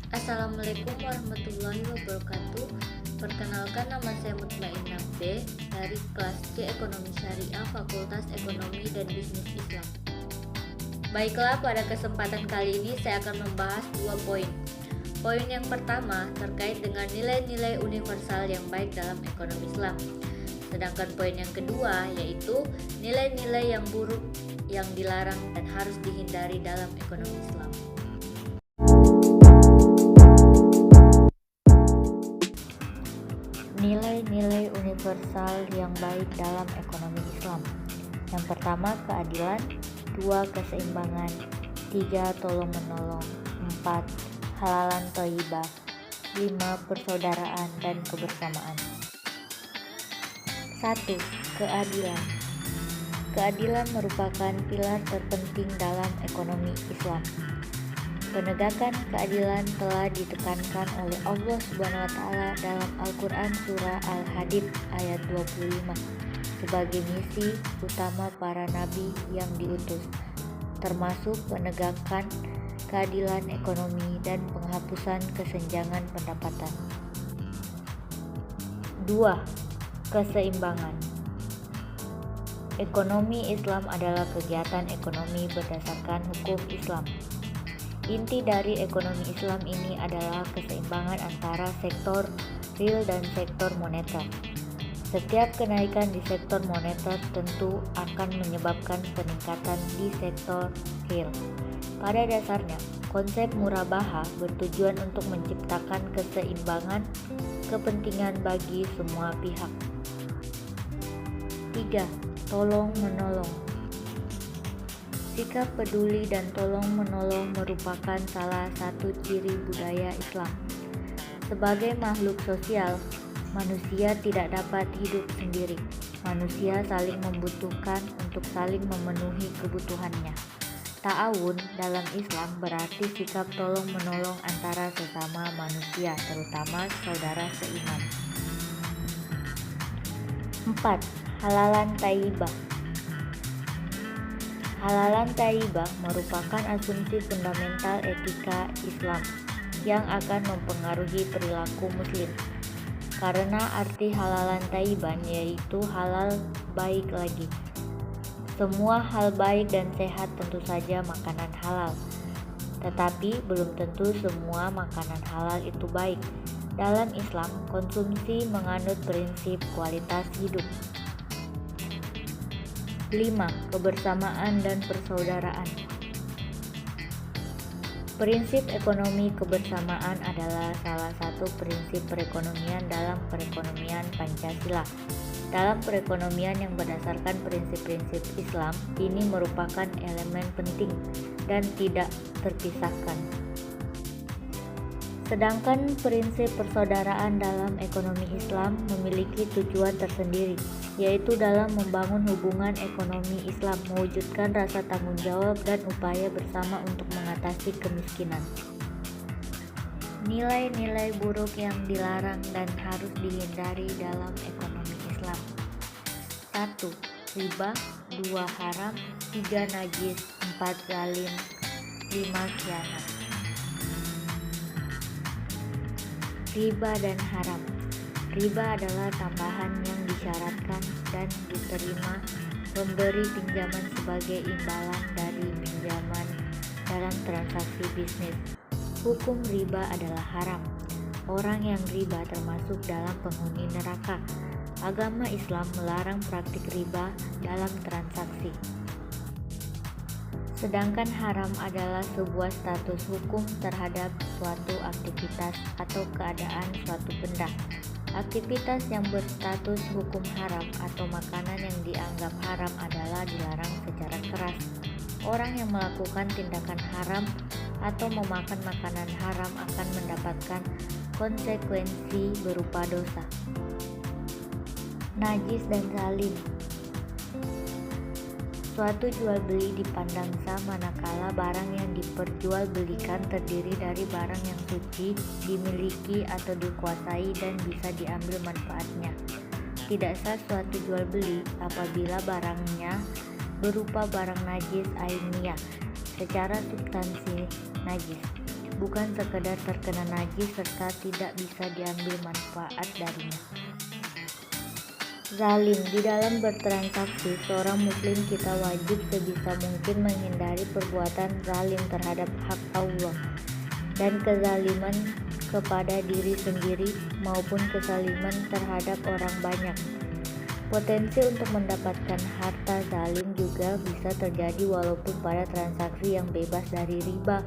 Assalamualaikum warahmatullahi wabarakatuh. Perkenalkan, nama saya Mutmainnah B dari kelas C Ekonomi Syariah Fakultas Ekonomi dan Bisnis Islam. Baiklah, pada kesempatan kali ini saya akan membahas dua poin. Poin yang pertama terkait dengan nilai-nilai universal yang baik dalam ekonomi Islam. Sedangkan poin yang kedua yaitu nilai-nilai yang buruk yang dilarang dan harus dihindari dalam ekonomi Islam. Nilai-nilai universal yang baik dalam ekonomi Islam. Yang pertama, keadilan. 2, keseimbangan. 3, tolong-menolong. 4, halalan thayyibah. 5, persaudaraan dan kebersamaan. 1. Keadilan. Keadilan merupakan pilar terpenting dalam ekonomi Islam. Penegakan keadilan telah ditekankan oleh Allah Subhanahu wa taala dalam Al-Qur'an surah Al-Hadid ayat 25 sebagai misi utama para nabi yang diutus, termasuk penegakan keadilan ekonomi dan penghapusan kesenjangan pendapatan. 2. Keseimbangan. Ekonomi Islam adalah kegiatan ekonomi berdasarkan hukum Islam. Inti dari ekonomi Islam ini adalah keseimbangan antara sektor real dan sektor moneter. Setiap kenaikan di sektor moneter tentu akan menyebabkan peningkatan di sektor real. Pada dasarnya, konsep murabaha bertujuan untuk menciptakan keseimbangan kepentingan bagi semua pihak. 3. Tolong-menolong. Sikap peduli dan tolong-menolong merupakan salah satu ciri budaya Islam. Sebagai makhluk sosial, manusia tidak dapat hidup sendiri. Manusia saling membutuhkan untuk saling memenuhi kebutuhannya. Ta'awun dalam Islam berarti sikap tolong-menolong antara sesama manusia, terutama saudara seiman. 4. Halalan thayyibah. Halalan thayyibah merupakan asumsi fundamental etika Islam yang akan mempengaruhi perilaku muslim. Karena arti halalan thayyiban yaitu halal baik lagi. Semua hal baik dan sehat tentu saja makanan halal. Tetapi belum tentu semua makanan halal itu baik. Dalam Islam, konsumsi menganut prinsip kualitas hidup. 5. Kebersamaan dan persaudaraan. Prinsip ekonomi kebersamaan adalah salah satu prinsip perekonomian dalam perekonomian Pancasila. Dalam perekonomian yang berdasarkan prinsip-prinsip Islam, ini merupakan elemen penting dan tidak terpisahkan. Sedangkan prinsip persaudaraan dalam ekonomi Islam memiliki tujuan tersendiri, yaitu dalam membangun hubungan ekonomi Islam, mewujudkan rasa tanggung jawab dan upaya bersama untuk mengatasi kemiskinan. Nilai-nilai buruk yang dilarang dan harus dihindari dalam ekonomi Islam. 1. Riba. 2. Haram. 3. Najis. 4. Zalim. 5. Khianat. Riba dan haram. Riba adalah tambahan yang disyaratkan dan diterima pemberi pinjaman sebagai imbalan dari pinjaman dalam transaksi bisnis. Hukum riba adalah haram. Orang yang riba termasuk dalam penghuni neraka. Agama Islam melarang praktik riba dalam transaksi. Sedangkan haram adalah sebuah status hukum terhadap suatu aktivitas atau keadaan suatu benda. Aktivitas yang berstatus hukum haram atau makanan yang dianggap haram adalah dilarang secara keras. Orang yang melakukan tindakan haram atau memakan makanan haram akan mendapatkan konsekuensi berupa dosa. Najis dan zalim. Suatu jual beli dipandang sah manakala barang yang diperjualbelikan terdiri dari barang yang suci, dimiliki atau dikuasai dan bisa diambil manfaatnya. Tidak sah suatu jual beli apabila barangnya berupa barang najis ainiyah, secara substansi najis. bukan sekedar terkena najis serta tidak bisa diambil manfaat darinya. Zalim. Di dalam bertransaksi, seorang muslim kita wajib sebisa mungkin menghindari perbuatan zalim terhadap hak Allah dan kezaliman kepada diri sendiri maupun kezaliman terhadap orang banyak. Potensi untuk mendapatkan harta zalim juga bisa terjadi walaupun pada transaksi yang bebas dari riba,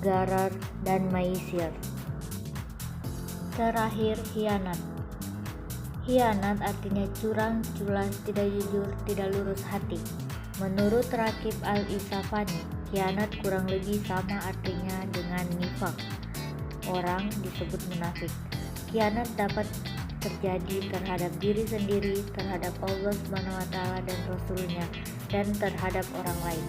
gharar, dan maisir. Terakhir, khianat. Khianat artinya curang, culas, tidak jujur, tidak lurus hati. Menurut Rakib Al-Isafani, khianat kurang lebih sama artinya dengan nifaq. Orang disebut munafik. Khianat dapat terjadi terhadap diri sendiri, terhadap Allah SWT dan Rasul-Nya, dan terhadap orang lain.